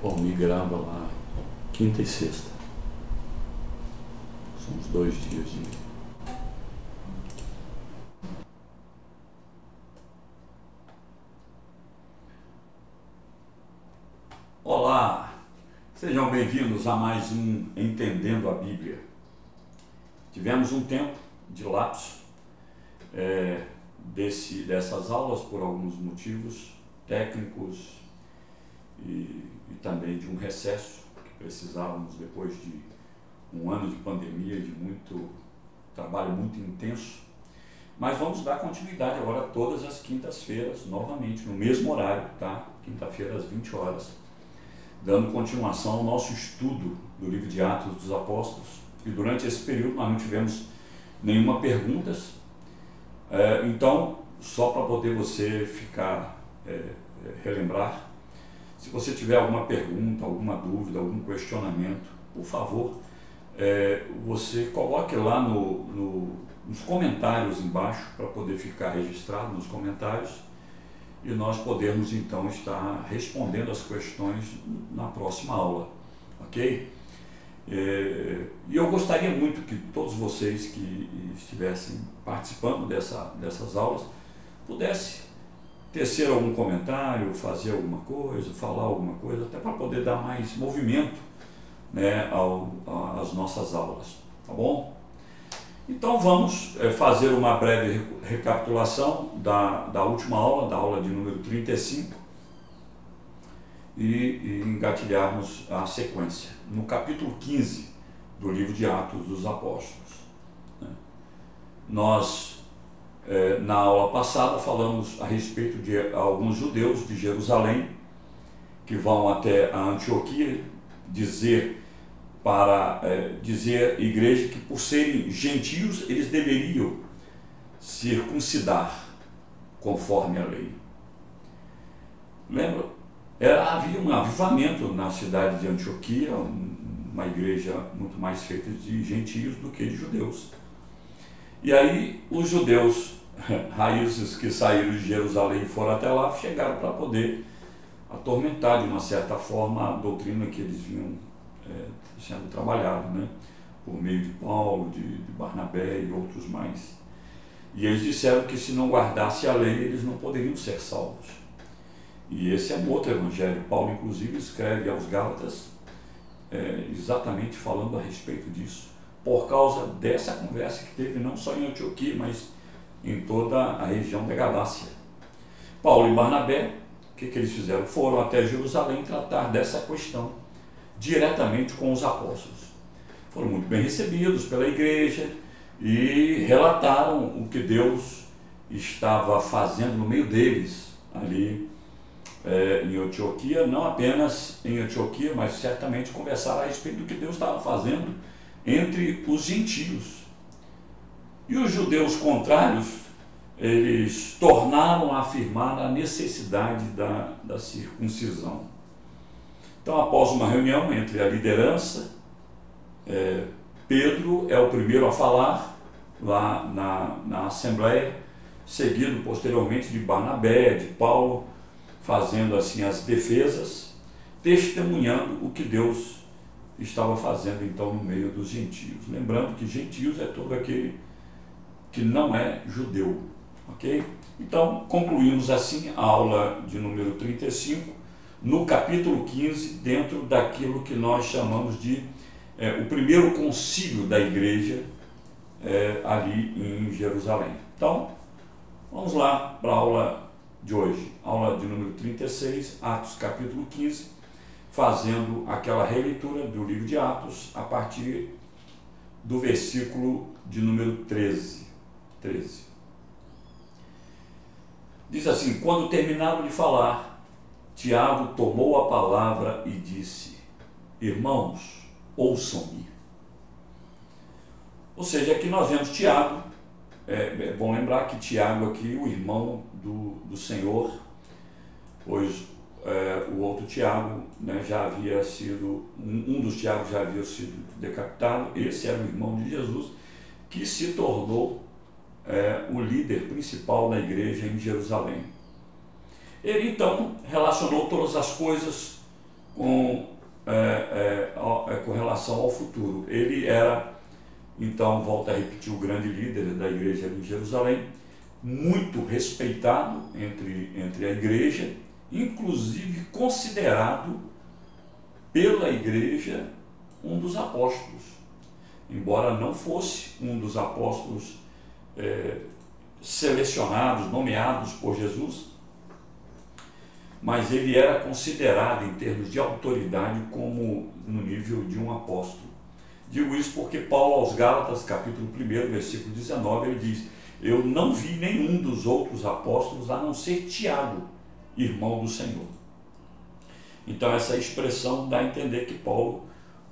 Migrava lá quinta e sexta. São os 2 dias de... Olá! Sejam bem-vindos a mais um Entendendo a Bíblia. Tivemos um tempo de lapso dessas aulas por alguns motivos técnicos e também de um recesso que precisávamos depois de um ano de pandemia, de muito trabalho muito intenso. Mas vamos dar continuidade agora todas as quintas-feiras, novamente, no mesmo horário, tá? Quinta-feira às 20 horas, dando continuação ao nosso estudo do livro de Atos dos Apóstolos. E durante esse período nós não tivemos nenhuma pergunta, então, só para poder você relembrar, se você tiver alguma pergunta, alguma dúvida, algum questionamento, por favor, você coloque lá nos comentários embaixo, para poder ficar registrado nos comentários, e nós podermos então estar respondendo as questões na próxima aula, ok? E eu gostaria muito que todos vocês que estivessem participando dessas aulas pudessem tecer algum comentário, fazer alguma coisa, falar alguma coisa, até para poder dar mais movimento, né, às nossas aulas, tá bom? Então vamos fazer uma breve recapitulação da última aula, da aula de número 35, e engatilharmos a sequência. No capítulo 15 do livro de Atos dos Apóstolos, né? Nós, na aula passada, falamos a respeito de alguns judeus de Jerusalém que vão até a Antioquia dizer à igreja que, por serem gentios, eles deveriam circuncidar conforme a lei. Lembra? Havia um avivamento na cidade de Antioquia, uma igreja muito mais feita de gentios do que de judeus. E aí os judeus raízes que saíram de Jerusalém e foram até lá, chegaram para poder atormentar de uma certa forma a doutrina que eles vinham sendo trabalhado, né? Por meio de Paulo, de Barnabé e outros mais. E eles disseram que se não guardasse a lei, eles não poderiam ser salvos. E esse é um outro evangelho. Paulo, inclusive, escreve aos Gálatas exatamente falando a respeito disso, por causa dessa conversa que teve não só em Antioquia, mas em toda a região da Galácia. Paulo e Barnabé, o que eles fizeram? Foram até Jerusalém tratar dessa questão diretamente com os apóstolos. Foram muito bem recebidos pela igreja e relataram o que Deus estava fazendo no meio deles, ali em Antioquia, não apenas em Antioquia, mas certamente conversaram a respeito do que Deus estava fazendo entre os gentios. E os judeus contrários, eles tornaram a afirmar a necessidade da circuncisão. Então, após uma reunião entre a liderança, Pedro é o primeiro a falar lá na Assembleia, seguido posteriormente de Barnabé, de Paulo, fazendo assim as defesas, testemunhando o que Deus estava fazendo então no meio dos gentios. Lembrando que gentios é todo aquele que não é judeu, ok? Então, concluímos assim a aula de número 35, no capítulo 15, dentro daquilo que nós chamamos de o primeiro concílio da igreja ali em Jerusalém. Então, vamos lá para a aula de hoje, aula de número 36, Atos capítulo 15, fazendo aquela releitura do livro de Atos a partir do versículo de número 13. Diz assim: quando terminaram de falar, Tiago tomou a palavra e disse: irmãos, ouçam-me. Ou seja, aqui nós vemos Tiago. É bom lembrar que Tiago aqui, o irmão do Senhor, pois o outro Tiago, né, já havia sido, um dos Tiagos já havia sido decapitado. Esse era o irmão de Jesus, que se tornou o líder principal da igreja em Jerusalém. Ele então relacionou todas as coisas com, com relação ao futuro. Ele era, então, volta a repetir, o grande líder da igreja em Jerusalém, muito respeitado entre a igreja, inclusive considerado pela igreja um dos apóstolos, embora não fosse um dos apóstolos selecionados, nomeados por Jesus, mas ele era considerado em termos de autoridade como no nível de um apóstolo. Digo isso porque Paulo aos Gálatas, capítulo 1, versículo 19, ele diz: eu não vi nenhum dos outros apóstolos a não ser Tiago, irmão do Senhor. Então essa expressão dá a entender que Paulo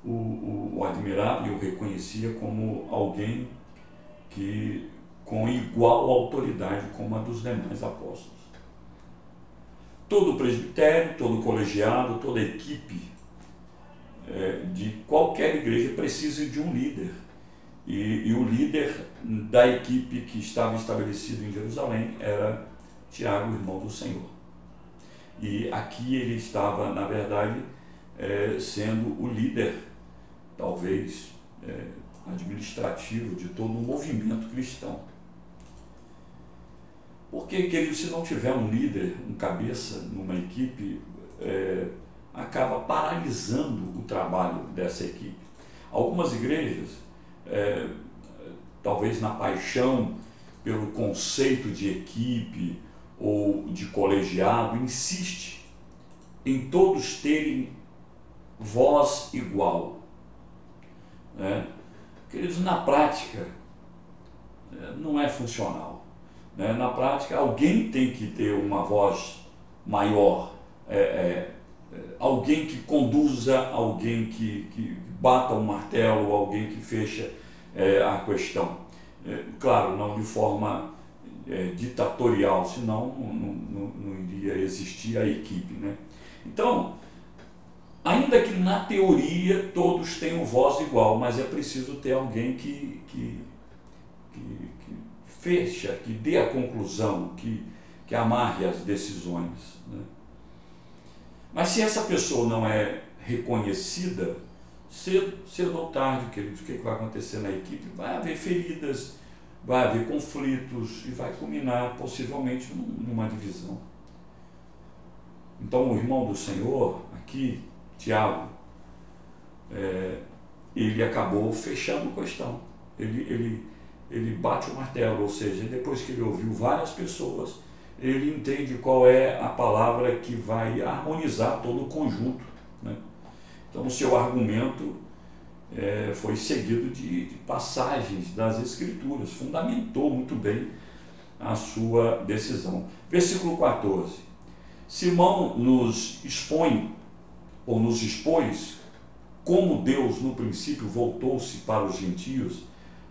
o admirava e o reconhecia como alguém que com igual autoridade como a dos demais apóstolos. Todo presbitério, todo colegiado, toda equipe de qualquer igreja precisa de um líder. E o líder da equipe que estava estabelecido em Jerusalém era Tiago, irmão do Senhor. E aqui ele estava, na verdade, sendo o líder, talvez, administrativo de todo o movimento cristão. Porque, querido, se não tiver um líder, um cabeça numa equipe, acaba paralisando o trabalho dessa equipe. Algumas igrejas, talvez na paixão pelo conceito de equipe ou de colegiado, insiste em todos terem voz igual. Queridos, na prática, não é funcional. Na prática, alguém tem que ter uma voz maior, alguém que conduza, alguém que bata o martelo, alguém que fecha a questão. Claro, não de forma ditatorial, senão não iria existir a equipe. Então, ainda que na teoria todos tenham voz igual, mas é preciso ter alguém que fecha, que dê a conclusão, que amarre as decisões. Mas se essa pessoa não é reconhecida, cedo ou tarde, queridos, o que vai acontecer na equipe? Vai haver feridas, vai haver conflitos e vai culminar possivelmente numa divisão. Então o irmão do Senhor, aqui, Tiago, ele acabou fechando a questão. Ele bate o martelo, ou seja, depois que ele ouviu várias pessoas, ele entende qual é a palavra que vai harmonizar todo o conjunto. Então o seu argumento foi seguido de passagens das Escrituras, fundamentou muito bem a sua decisão. Versículo 14. Simão nos expõe, ou nos expôs, como Deus no princípio voltou-se para os gentios,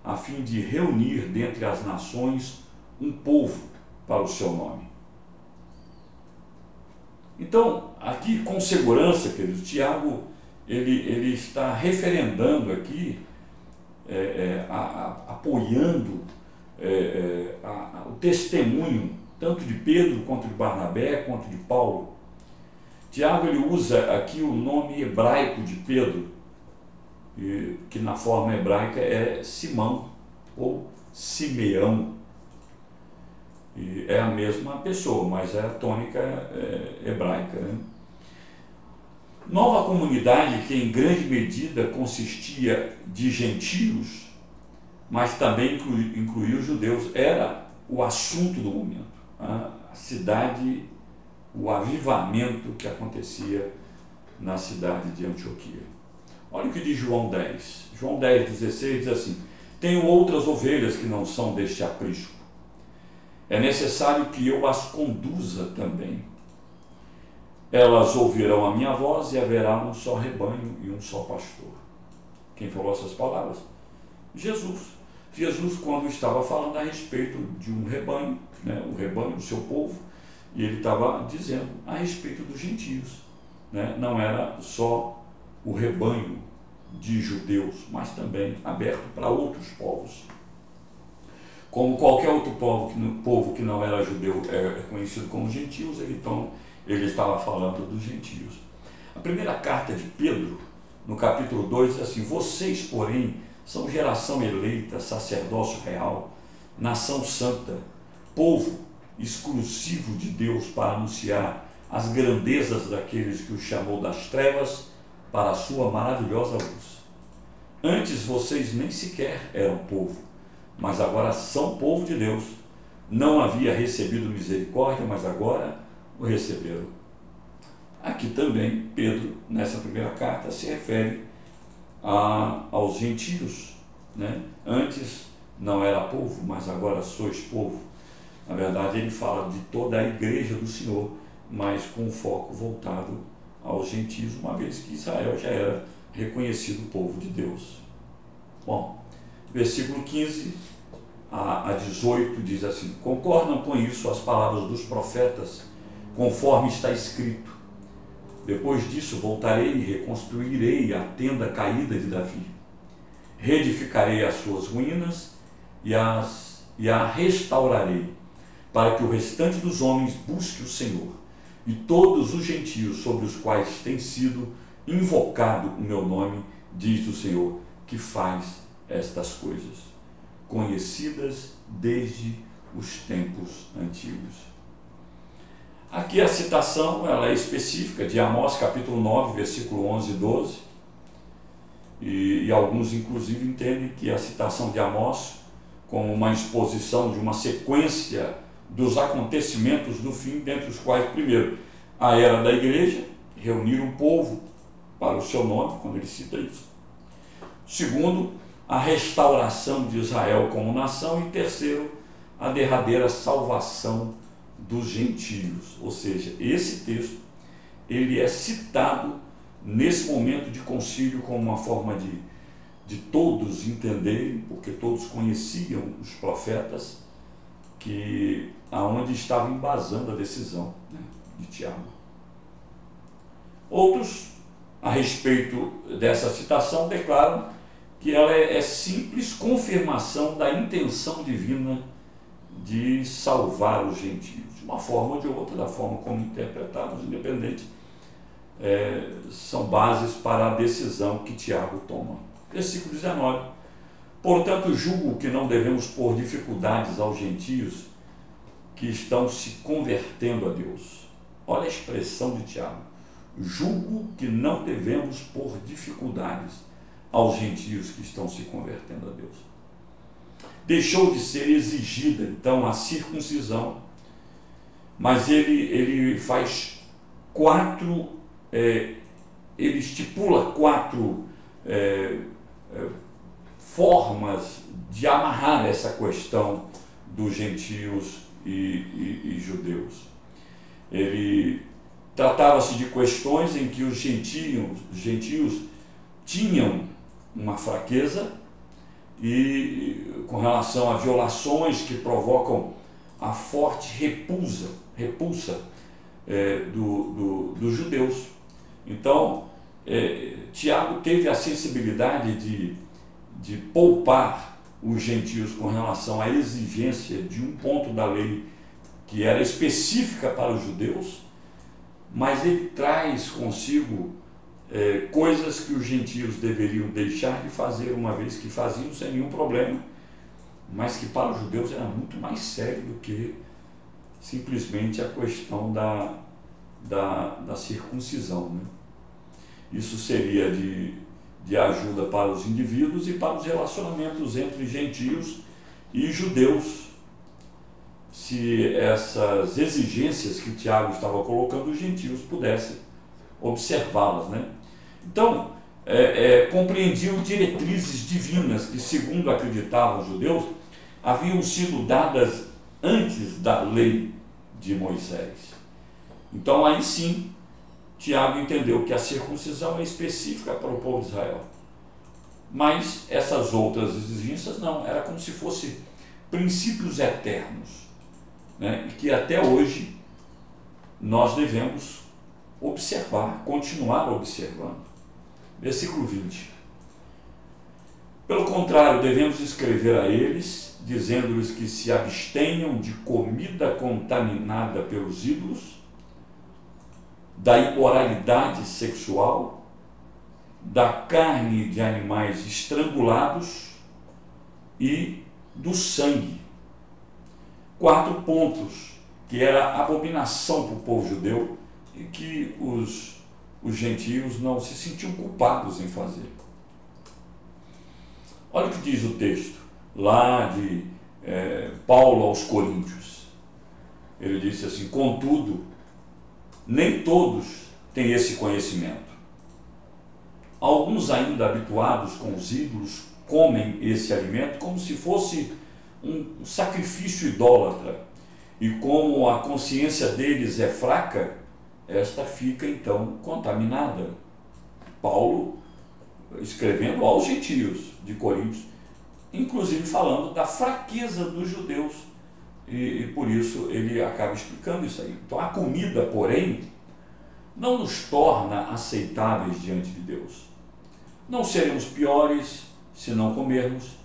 a fim de reunir dentre as nações um povo para o seu nome. Então, aqui com segurança, queridos, Tiago, ele está referendando aqui, apoiando o testemunho, tanto de Pedro, quanto de Barnabé, quanto de Paulo. Tiago, ele usa aqui o nome hebraico de Pedro, que na forma hebraica é Simão ou Simeão. E é a mesma pessoa, mas é a tônica hebraica. Nova comunidade que em grande medida consistia de gentios, mas também incluía os judeus, era o assunto do momento. A cidade, o avivamento que acontecia na cidade de Antioquia. Olha o que diz João 10. João 10:16 diz assim: tenho outras ovelhas que não são deste aprisco. É necessário que eu as conduza também. Elas ouvirão a minha voz e haverá um só rebanho e um só pastor. Quem falou essas palavras? Jesus. Jesus, quando estava falando a respeito de um rebanho, o rebanho do seu povo, e ele estava dizendo a respeito dos gentios. Não era só o rebanho de judeus, mas também aberto para outros povos. Como qualquer outro povo que não era judeu é conhecido como gentios, então ele estava falando dos gentios. A primeira carta de Pedro, no capítulo 2, diz assim: vocês, porém, são geração eleita, sacerdócio real, nação santa, povo exclusivo de Deus para anunciar as grandezas daqueles que o chamou das trevas para a sua maravilhosa luz. Antes vocês nem sequer eram povo, mas agora são povo de Deus. Não havia recebido misericórdia, mas agora o receberam. Aqui também Pedro, nessa primeira carta, se refere aos gentios, né? Antes não era povo, mas agora sois povo. Na verdade, ele fala de toda a igreja do Senhor, mas com o foco voltado aos gentios, uma vez que Israel já era reconhecido povo de Deus. Bom, versículo 15 a 18 diz assim: concordam com isso as palavras dos profetas, conforme está escrito: depois disso voltarei e reconstruirei a tenda caída de Davi, reedificarei as suas ruínas e a restaurarei, para que o restante dos homens busque o Senhor, e todos os gentios sobre os quais tem sido invocado o meu nome, diz o Senhor, que faz estas coisas, conhecidas desde os tempos antigos. Aqui a citação ela é específica de Amós capítulo 9, versículo 11 e 12, e alguns inclusive entendem que a citação de Amós como uma exposição de uma sequência dos acontecimentos do fim, dentre os quais, primeiro, a era da igreja, reunir o povo para o seu nome, quando ele cita isso. Segundo, a restauração de Israel como nação. E terceiro, a derradeira salvação dos gentios. Ou seja, esse texto ele é citado nesse momento de concílio como uma forma de todos entenderem, porque todos conheciam os profetas, que aonde estava embasando a decisão, né, de Tiago. Outros, a respeito dessa citação, declaram que ela é simples confirmação da intenção divina de salvar os gentios, de uma forma ou de outra, da forma como interpretamos, independente, são bases para a decisão que Tiago toma. Versículo 19: portanto, julgo que não devemos pôr dificuldades aos gentios que estão se convertendo a Deus. Olha a expressão de Tiago: julgo que não devemos pôr dificuldades aos gentios que estão se convertendo a Deus. Deixou de ser exigida, então, a circuncisão, mas ele faz ele estipula quatro formas de amarrar essa questão dos gentios e judeus. Ele tratava-se de questões em que os gentios tinham uma fraqueza, e com relação a violações que provocam a forte repulsa dos judeus. Então, Tiago teve a sensibilidade de poupar os gentios com relação à exigência de um ponto da lei que era específica para os judeus, mas ele traz consigo coisas que os gentios deveriam deixar de fazer, uma vez que faziam sem nenhum problema, mas que para os judeus era muito mais sério do que simplesmente a questão da circuncisão, né? Isso seria de ajuda para os indivíduos e para os relacionamentos entre gentios e judeus, se essas exigências que Tiago estava colocando, os gentios pudessem observá-las, né? Então, compreendiam diretrizes divinas que, segundo acreditavam os judeus, haviam sido dadas antes da lei de Moisés. Então, aí sim, Tiago entendeu que a circuncisão é específica para o povo de Israel, mas essas outras exigências não, era como se fossem princípios eternos, né? E que até hoje nós devemos observar, continuar observando. Versículo 20: pelo contrário, devemos escrever a eles, dizendo-lhes que se abstenham de comida contaminada pelos ídolos, da imoralidade sexual, da carne de animais estrangulados e do sangue. 4 pontos que era abominação para o povo judeu e que os gentios não se sentiam culpados em fazer. Olha o que diz o texto lá de Paulo aos Coríntios. Ele disse assim: contudo, nem todos têm esse conhecimento. Alguns, ainda habituados com os ídolos, comem esse alimento como se fosse um sacrifício idólatra, e como a consciência deles é fraca, esta fica então contaminada. Paulo escrevendo aos gentios de Coríntios, inclusive falando da fraqueza dos judeus, e por isso ele acaba explicando isso aí. Então a comida, porém, não nos torna aceitáveis diante de Deus. Não seremos piores se não comermos,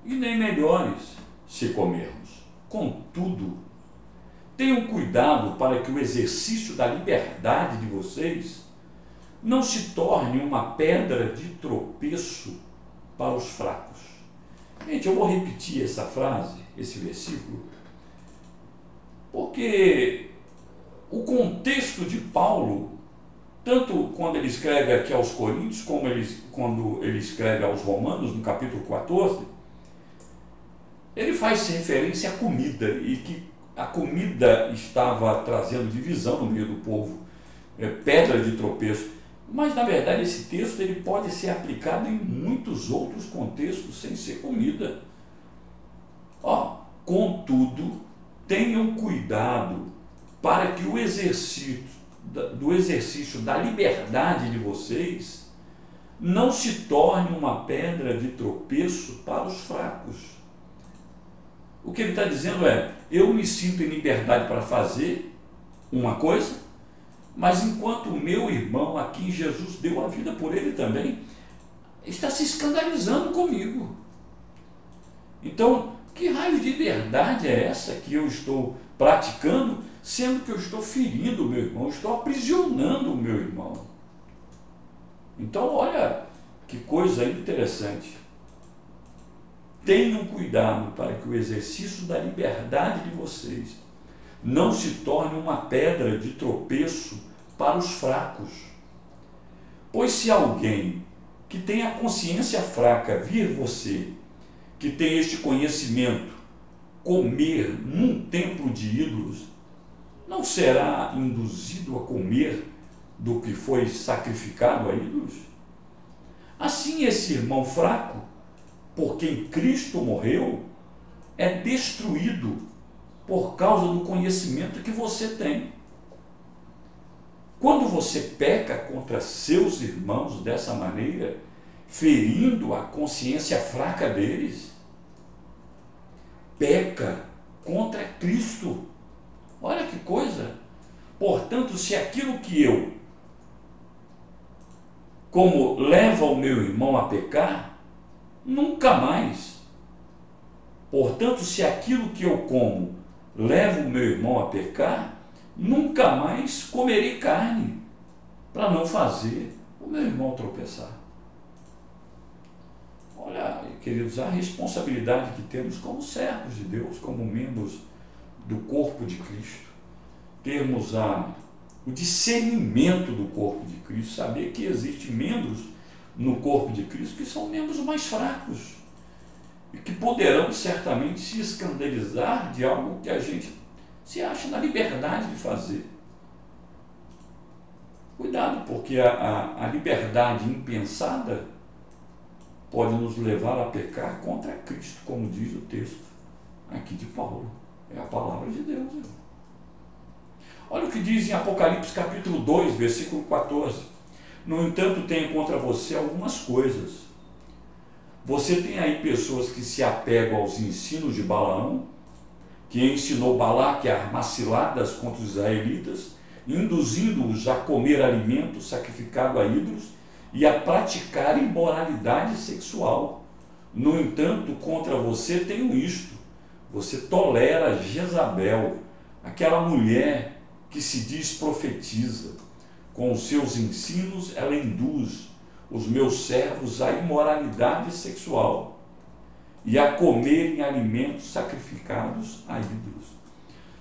e nem melhores se comermos. Contudo, tenham cuidado para que o exercício da liberdade de vocês não se torne uma pedra de tropeço para os fracos. Gente, eu vou repetir essa frase, esse versículo, porque o contexto de Paulo, tanto quando ele escreve aqui aos Coríntios, como quando ele escreve aos Romanos, no capítulo 14, ele faz referência à comida, e que a comida estava trazendo divisão no meio do povo, pedra de tropeço. Mas, na verdade, esse texto ele pode ser aplicado em muitos outros contextos sem ser comida. Contudo, tenham cuidado para que o exercício da liberdade de vocês não se torne uma pedra de tropeço para os fracos. O que ele está dizendo é: eu me sinto em liberdade para fazer uma coisa, mas enquanto o meu irmão a quem Jesus deu a vida por ele também está se escandalizando comigo. Então, que raio de liberdade é essa que eu estou praticando, sendo que eu estou ferindo o meu irmão, estou aprisionando o meu irmão? Então, olha que coisa interessante. Tenham cuidado para que o exercício da liberdade de vocês não se torne uma pedra de tropeço para os fracos. Pois se alguém que tem a consciência fraca vir você, que tem este conhecimento, comer num templo de ídolos, não será induzido a comer do que foi sacrificado a ídolos? Assim, esse irmão fraco, por quem Cristo morreu, é destruído por causa do conhecimento que você tem. Quando você peca contra seus irmãos dessa maneira, ferindo a consciência fraca deles, peca contra Cristo. Olha que coisa! Portanto, se aquilo que eu como leva o meu irmão a pecar, nunca mais. Portanto, se aquilo que eu como leva o meu irmão a pecar, nunca mais comerei carne, para não fazer o meu irmão tropeçar. Olha, queridos, a responsabilidade que temos como servos de Deus, como membros do corpo de Cristo, termos o discernimento do corpo de Cristo, saber que existem membros no corpo de Cristo que são membros mais fracos e que poderão certamente se escandalizar de algo que a gente se acha na liberdade de fazer. Cuidado, porque a liberdade impensada pode nos levar a pecar contra Cristo, como diz o texto aqui de Paulo. É a palavra de Deus. Olha o que diz em Apocalipse capítulo 2, versículo 14. No entanto, tenho contra você algumas coisas. Você tem aí pessoas que se apegam aos ensinos de Balaão, que ensinou Balaque a armar ciladas contra os israelitas, induzindo-os a comer alimento sacrificado a ídolos e a praticar imoralidade sexual. No entanto, contra você tenho isto: você tolera Jezabel, aquela mulher que se diz profetiza. Com os seus ensinos, ela induz os meus servos à imoralidade sexual e a comerem alimentos sacrificados a ídolos.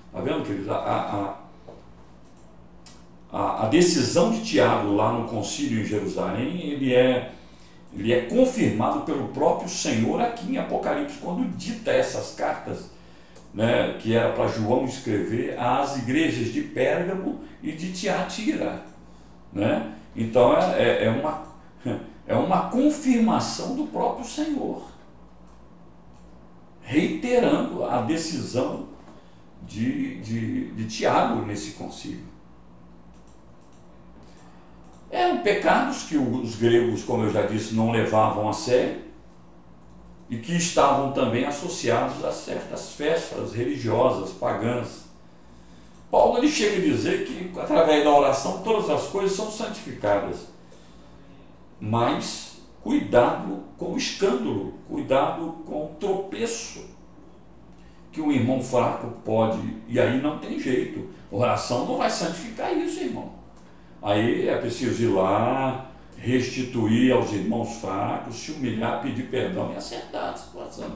Está vendo, queridos? A decisão de Tiago lá no concílio em Jerusalém, ele é confirmado pelo próprio Senhor aqui em Apocalipse, quando dita essas cartas, né, que era para João escrever às igrejas de Pérgamo e de Tiatira, né? Então é uma confirmação do próprio Senhor, reiterando a decisão de Tiago nesse concílio. Eram pecados que os gregos, como eu já disse, não levavam a sério e que estavam também associados a certas festas religiosas pagãs. Paulo ele chega a dizer que através da oração todas as coisas são santificadas, mas cuidado com o escândalo, cuidado com o tropeço que um irmão fraco pode, e aí não tem jeito, oração não vai santificar isso, irmão. Aí é preciso ir lá, restituir aos irmãos fracos, se humilhar, pedir perdão e acertar a situação,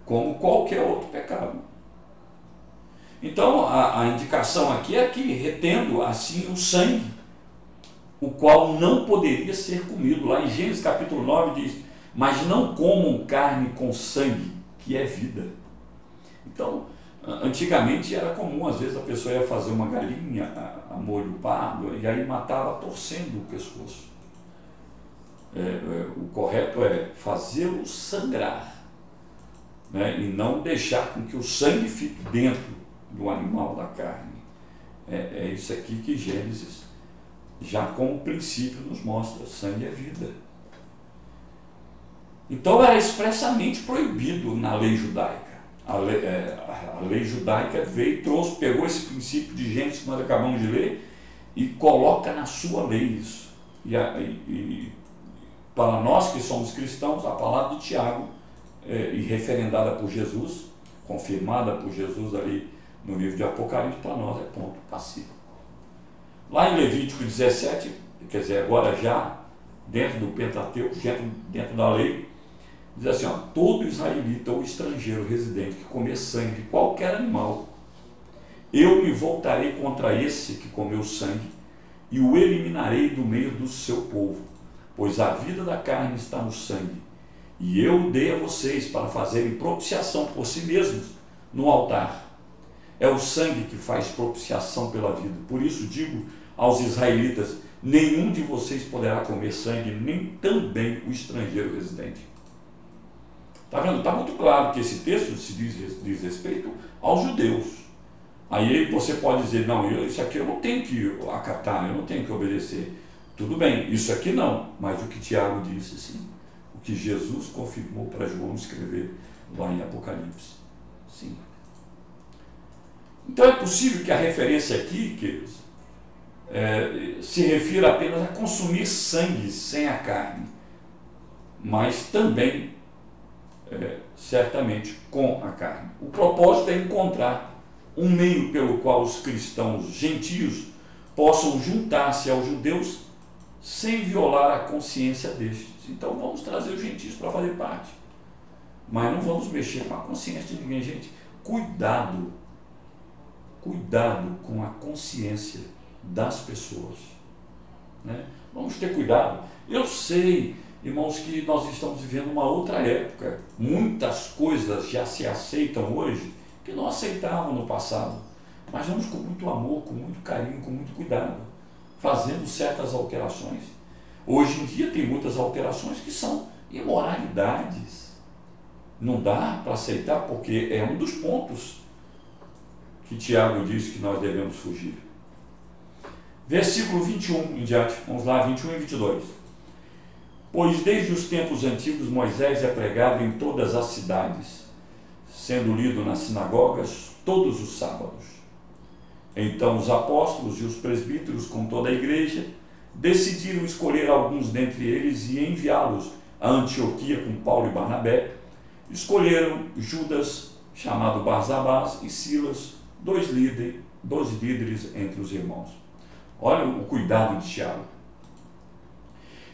como qualquer outro pecado. Então a indicação aqui é que retendo assim o sangue, o qual não poderia ser comido. Lá em Gênesis capítulo 9 diz: mas não comam carne com sangue, que é vida. Então, antigamente era comum, às vezes a pessoa ia fazer uma galinha a molho pardo e aí matava torcendo o pescoço. O correto é fazê-lo sangrar, né, e não deixar com que o sangue fique dentro do animal, da carne. É isso aqui que Gênesis, já como princípio, nos mostra: sangue é vida. Então era expressamente proibido na lei judaica. A lei judaica veio e pegou esse princípio de Gênesis que nós acabamos de ler e coloca na sua lei isso. E para nós que somos cristãos, a palavra de Tiago, e referendada por Jesus, confirmada por Jesus ali no livro de Apocalipse, para nós é ponto passivo. Lá em Levítico 17, quer dizer, agora já dentro do Pentateuco, dentro da lei, diz assim: todo israelita ou estrangeiro residente que comer sangue de qualquer animal, eu me voltarei contra esse que comeu sangue e o eliminarei do meio do seu povo, pois a vida da carne está no sangue, e eu o dei a vocês para fazerem propiciação por si mesmos no altar. É o sangue que faz propiciação pela vida. Por isso digo aos israelitas: nenhum de vocês poderá comer sangue, nem também o estrangeiro residente. Está vendo? Está muito claro que esse texto se diz respeito aos judeus. Aí você pode dizer: não, isso aqui eu não tenho que acatar, eu não tenho que obedecer. Tudo bem, isso aqui não, mas o que Tiago disse, sim. O que Jesus confirmou para João escrever lá em Apocalipse, sim. Então é possível que a referência aqui, queridos, se refira apenas a consumir sangue sem a carne, mas também, certamente, com a carne. O propósito é encontrar um meio pelo qual os cristãos gentios possam juntar-se aos judeus sem violar a consciência destes. Então vamos trazer os gentios para fazer parte, mas não vamos mexer com a consciência de ninguém, gente. Cuidado com a consciência das pessoas, né? Vamos ter cuidado. Eu sei, irmãos, que nós estamos vivendo uma outra época. Muitas coisas já se aceitam hoje que não aceitavam no passado, mas vamos com muito amor, com muito carinho, com muito cuidado, fazendo certas alterações. Hoje em dia tem muitas alterações que são imoralidades. Não dá para aceitar, porque é um dos pontos que Tiago diz que nós devemos fugir. Versículo 21 em diante, vamos lá, 21 e 22. Pois desde os tempos antigos Moisés é pregado em todas as cidades, sendo lido nas sinagogas todos os sábados. Então os apóstolos e os presbíteros com toda a igreja decidiram escolher alguns dentre eles e enviá-los a Antioquia com Paulo e Barnabé. Escolheram Judas, chamado Barsabás, e Silas, dois líderes entre os irmãos. Olha o cuidado de Tiago.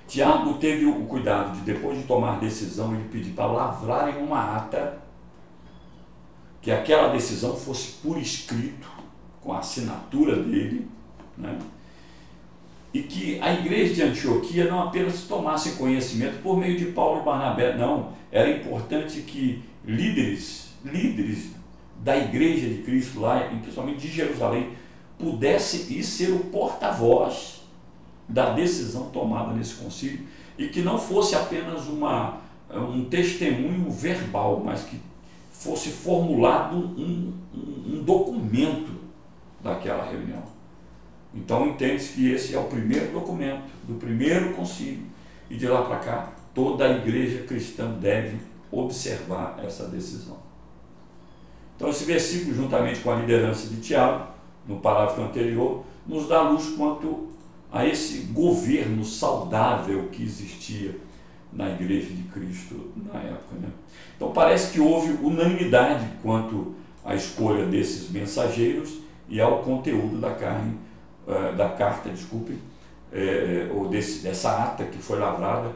Tiago teve o cuidado de, depois de tomar decisão, ele pedir para lavrarem uma ata, que aquela decisão fosse por escrito, com a assinatura dele, né? E que a igreja de Antioquia não apenas tomasse conhecimento por meio de Paulo e Barnabé, não. Era importante que líderes da igreja de Cristo lá, principalmente de Jerusalém, pudessem ir ser o porta-voz da decisão tomada nesse concílio, e que não fosse apenas um testemunho verbal, mas que fosse formulado um documento daquela reunião. Então entende-se que esse é o primeiro documento do primeiro concílio, e de lá para cá toda a igreja cristã deve observar essa decisão. Então esse versículo, juntamente com a liderança de Tiago, no parágrafo anterior, nos dá luz quanto a esse governo saudável que existia na igreja de Cristo na época, né? Então parece que houve unanimidade quanto à escolha desses mensageiros e ao conteúdo da carta, ou dessa ata que foi lavrada.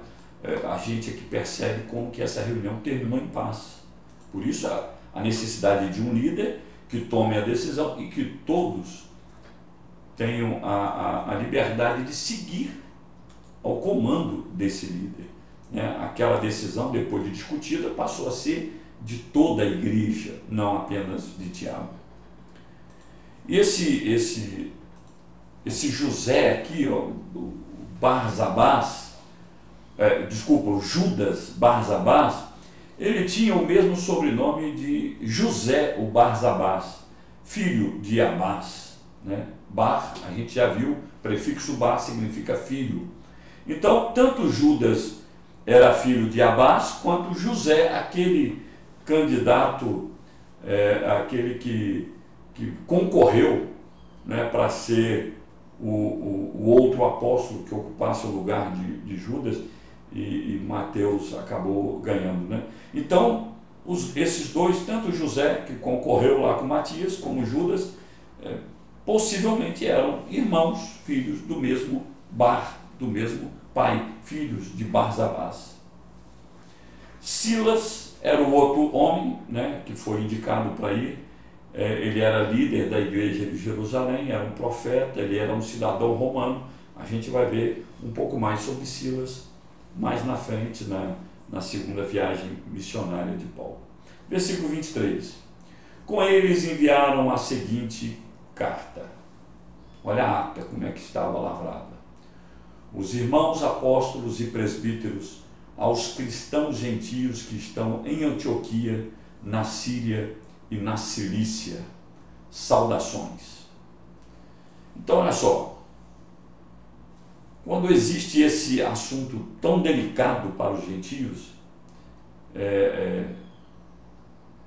A gente aqui percebe como que essa reunião terminou em paz. Por isso a necessidade de um líder que tome a decisão e que todos tenham a liberdade de seguir ao comando desse líder, né? Aquela decisão, depois de discutida, passou a ser de toda a igreja, não apenas de Tiago. E esse José aqui, ó, o Judas Barzabás, ele tinha o mesmo sobrenome de José, o Barzabás, filho de Abás, né? Bar, a gente já viu, prefixo bar significa filho. Então, tanto Judas era filho de Abás, quanto José, aquele candidato, aquele que concorreu, né, para ser o outro apóstolo que ocupasse o lugar de Judas, e Mateus acabou ganhando, né? Então, esses dois, tanto José, que concorreu lá com Matias, como Judas, possivelmente eram irmãos, filhos do mesmo do mesmo pai, filhos de Barzabás. Silas era o outro homem, né, que foi indicado para ir. Ele era líder da igreja de Jerusalém, era um profeta, ele era um cidadão romano. A gente vai ver um pouco mais sobre Silas mais na frente, na segunda viagem missionária de Paulo. Versículo 23. Com eles enviaram a seguinte carta. Olha a ata, como é que estava lavrada. Os irmãos apóstolos e presbíteros aos cristãos gentios que estão em Antioquia, na Síria e na Cilícia, saudações. Então, olha só, quando existe esse assunto tão delicado para os gentios,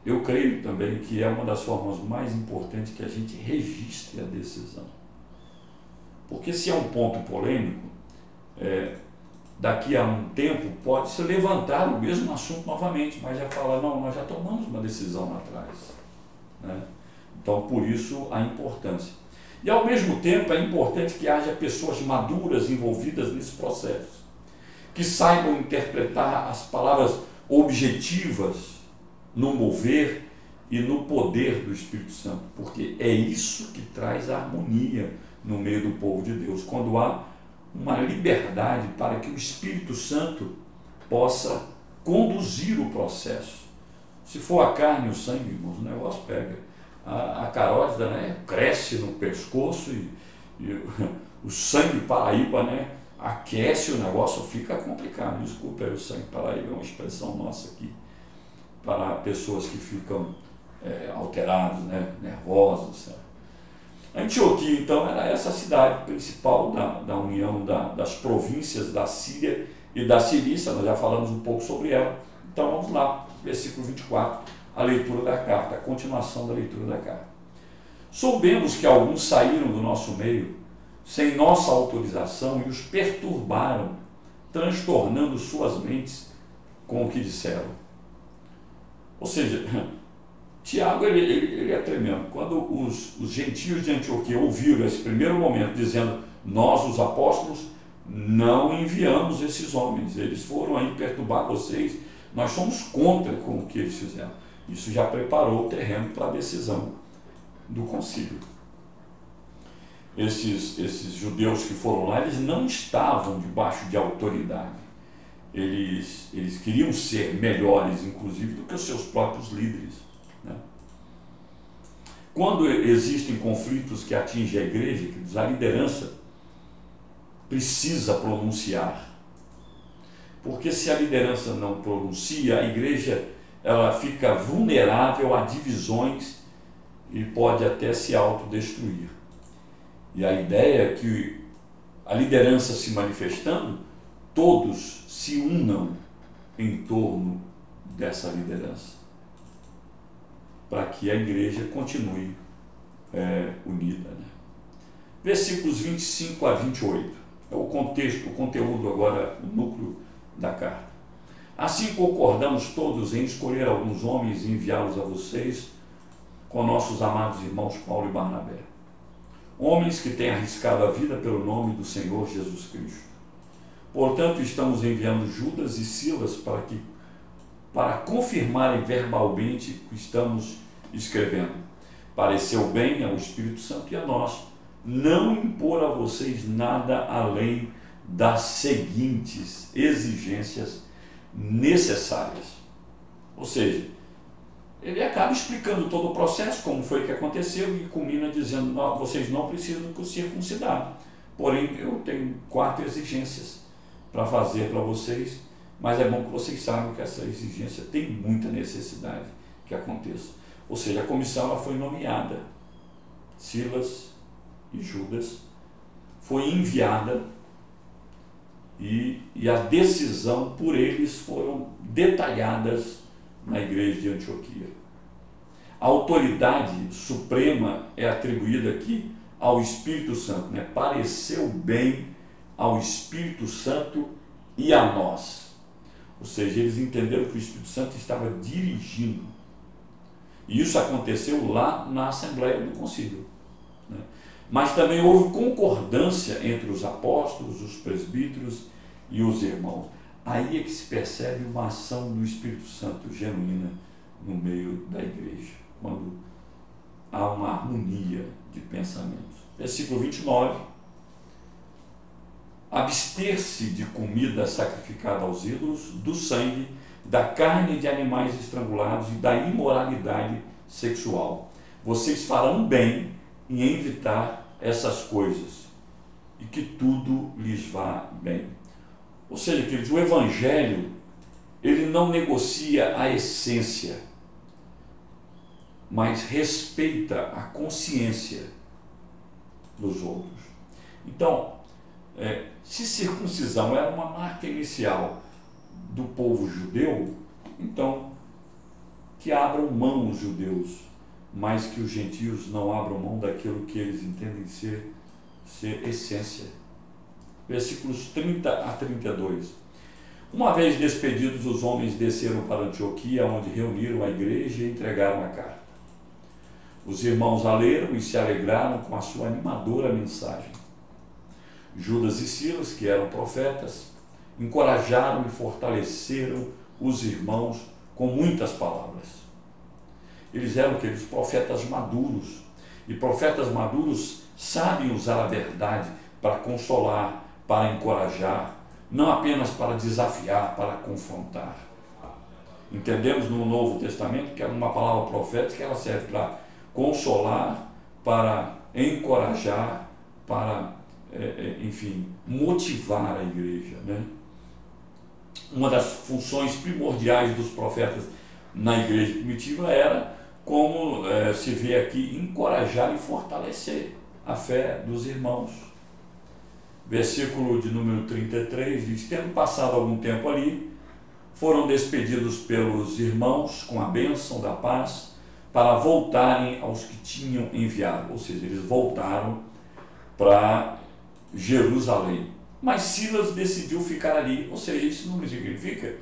eu creio também que é uma das formas mais importantes que a gente registre a decisão. Porque se é um ponto polêmico, daqui a um tempo pode se levantar o mesmo assunto novamente, mas já fala, não, nós já tomamos uma decisão lá atrás, né? Então, por isso a importância. E ao mesmo tempo é importante que haja pessoas maduras envolvidas nesse processo, que saibam interpretar as palavras objetivas no mover e no poder do Espírito Santo, porque é isso que traz a harmonia no meio do povo de Deus, quando há uma liberdade para que o Espírito Santo possa conduzir o processo. Se for a carne e o sangue, irmãos, o negócio pega. A carótida, né, cresce no pescoço e o sangue paraíba, né, aquece, o negócio fica complicado. Desculpa, o sangue paraíba é uma expressão nossa aqui para pessoas que ficam alteradas, né, nervosas, sabe? Antioquia, então, era essa cidade principal da união das províncias da Síria e da Cilícia. Nós já falamos um pouco sobre ela. Então vamos lá, versículo 24, a leitura da carta, a continuação da leitura da carta. Soubemos que alguns saíram do nosso meio sem nossa autorização e os perturbaram, transtornando suas mentes com o que disseram. Ou seja, Tiago ele é tremendo. Quando os gentios de Antioquia ouviram esse primeiro momento dizendo, nós, os apóstolos, não enviamos esses homens, eles foram aí perturbar vocês, nós somos contra com o que eles fizeram. Isso já preparou o terreno para a decisão do concílio. Esses judeus que foram lá, eles não estavam debaixo de autoridade. Eles queriam ser melhores, inclusive, do que os seus próprios líderes, né? Quando existem conflitos que atingem a igreja, a liderança precisa pronunciar. Porque se a liderança não pronuncia, a igreja ela fica vulnerável a divisões e pode até se autodestruir. E a ideia é que a liderança se manifestando, todos se unam em torno dessa liderança, para que a igreja continue unida, né? Versículos 25 a 28, é o contexto, o conteúdo agora, o núcleo da carta. Assim concordamos todos em escolher alguns homens e enviá-los a vocês com nossos amados irmãos Paulo e Barnabé, homens que têm arriscado a vida pelo nome do Senhor Jesus Cristo. Portanto, estamos enviando Judas e Silas para confirmarem verbalmente o que estamos escrevendo. Pareceu bem ao Espírito Santo e a nós não impor a vocês nada além das seguintes exigências necessárias. Ou seja, ele acaba explicando todo o processo, como foi que aconteceu, e culmina dizendo: não, vocês não precisam circuncidar, porém eu tenho 4 exigências para fazer para vocês, mas é bom que vocês saibam que essa exigência tem muita necessidade que aconteça. Ou seja, a comissão ela foi nomeada, Silas e Judas, foi enviada e a decisão por eles foram detalhadas na igreja de Antioquia. A autoridade suprema é atribuída aqui ao Espírito Santo, né? Pareceu bem ao Espírito Santo e a nós. Ou seja, eles entenderam que o Espírito Santo estava dirigindo. E isso aconteceu lá na Assembleia do Concílio, né? Mas também houve concordância entre os apóstolos, os presbíteros e os irmãos. Aí é que se percebe uma ação do Espírito Santo genuína no meio da igreja, quando há uma harmonia de pensamentos. Versículo 29. Abster-se de comida sacrificada aos ídolos, do sangue, da carne de animais estrangulados e da imoralidade sexual. Vocês farão bem em evitar essas coisas e que tudo lhes vá bem. Ou seja, queridos, o Evangelho, ele não negocia a essência, mas respeita a consciência dos outros. Então, se circuncisão era uma marca inicial do povo judeu, então que abram mão os judeus, mas que os gentios não abram mão daquilo que eles entendem ser essência. Versículos 30 a 32. Uma vez despedidos, os homens desceram para Antioquia, onde reuniram a igreja e entregaram a carta. Os irmãos a leram e se alegraram com a sua animadora mensagem. Judas e Silas, que eram profetas, encorajaram e fortaleceram os irmãos com muitas palavras. Eles eram aqueles profetas maduros, e profetas maduros sabem usar a verdade para consolar, para encorajar, não apenas para desafiar, para confrontar. Entendemos no Novo Testamento que é uma palavra profética, ela serve para consolar, para encorajar, para, enfim, motivar a igreja, né? Uma das funções primordiais dos profetas na igreja primitiva era, como se vê aqui, encorajar e fortalecer a fé dos irmãos. Versículo de número 33 diz: tendo passado algum tempo ali, foram despedidos pelos irmãos com a bênção da paz, para voltarem aos que tinham enviado. Ou seja, eles voltaram para Jerusalém. Mas Silas decidiu ficar ali. Ou seja, isso não significa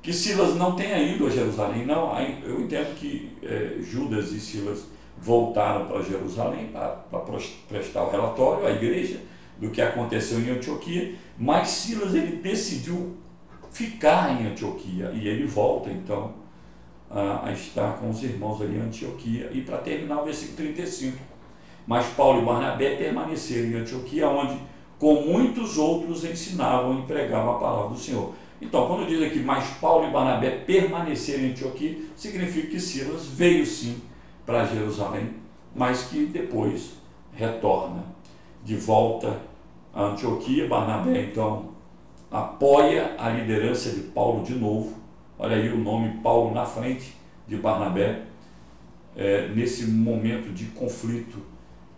que Silas não tenha ido a Jerusalém. Não, eu entendo que Judas e Silas voltaram para Jerusalém para prestar o relatório à igreja do que aconteceu em Antioquia, mas Silas ele decidiu ficar em Antioquia e ele volta então a estar com os irmãos ali em Antioquia. E para terminar o versículo 35, mas Paulo e Barnabé permaneceram em Antioquia, onde com muitos outros ensinavam e pregavam a palavra do Senhor. Então, quando diz aqui, mas Paulo e Barnabé permaneceram em Antioquia, significa que Silas veio sim para Jerusalém, mas que depois retorna de volta a Antioquia. Barnabé, então, apoia a liderança de Paulo de novo. Olha aí o nome Paulo na frente de Barnabé, nesse momento de conflito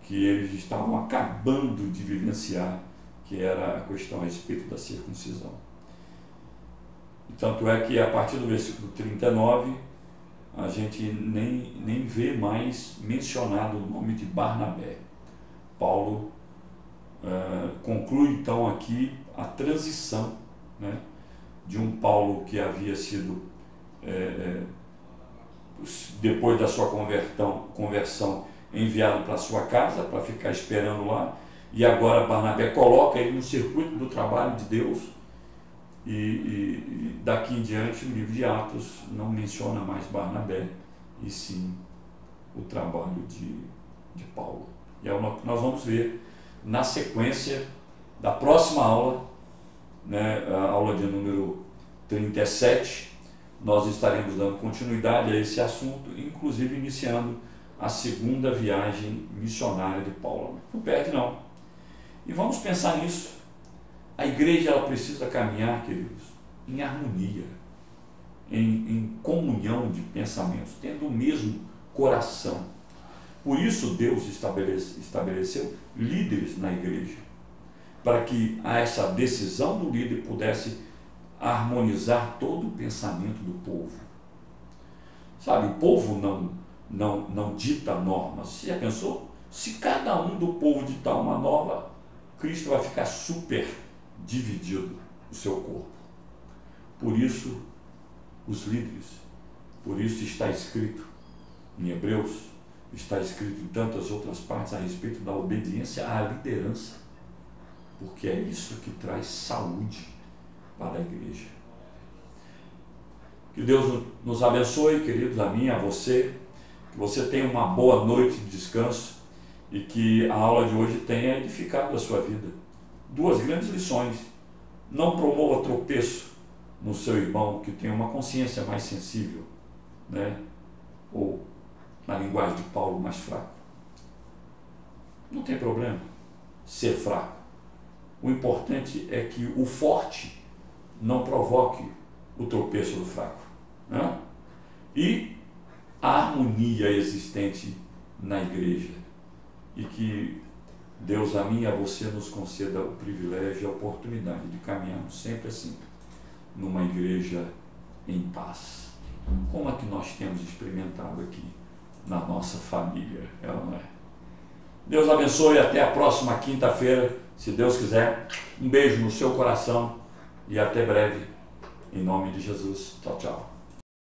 que eles estavam acabando de vivenciar, que era a questão a respeito da circuncisão. Tanto é que a partir do versículo 39, a gente nem vê mais mencionado o nome de Barnabé. Paulo conclui então aqui a transição, né, de um Paulo que havia sido, depois da sua conversão, enviado para sua casa para ficar esperando lá, e agora Barnabé coloca ele no circuito do trabalho de Deus, e daqui em diante o livro de Atos não menciona mais Barnabé, e sim o trabalho de Paulo. E é o que nós vamos ver na sequência da próxima aula, né, a aula de número 37, nós estaremos dando continuidade a esse assunto, inclusive iniciando a segunda viagem missionária de Paulo. Não perde não. E vamos pensar nisso. A igreja ela precisa caminhar, queridos, em harmonia, em comunhão de pensamentos, tendo o mesmo coração. Por isso Deus estabeleceu líderes na igreja, para que essa decisão do líder pudesse harmonizar todo o pensamento do povo. Sabe, o povo não dita normas. Você já pensou? Se cada um do povo ditar uma norma, Cristo vai ficar super dividido o seu corpo. Por isso, os líderes, por isso está escrito em Hebreus, está escrito em tantas outras partes a respeito da obediência à liderança, porque é isso que traz saúde para a igreja. Que Deus nos abençoe, queridos, a mim, a você, que você tenha uma boa noite de descanso e que a aula de hoje tenha edificado a sua vida. Duas grandes lições: não promova tropeço no seu irmão que tem uma consciência mais sensível, né? Ou, na linguagem de Paulo, mais fraco. Não tem problema ser fraco. O importante é que o forte não provoque o tropeço do fraco, né? E a harmonia existente na igreja, e que Deus a mim e a você nos conceda o privilégio e a oportunidade de caminharmos sempre assim, numa igreja em paz, como a que nós temos experimentado aqui na nossa família, não é? Deus abençoe, até a próxima quinta-feira, se Deus quiser. Um beijo no seu coração e até breve, em nome de Jesus. Tchau, tchau.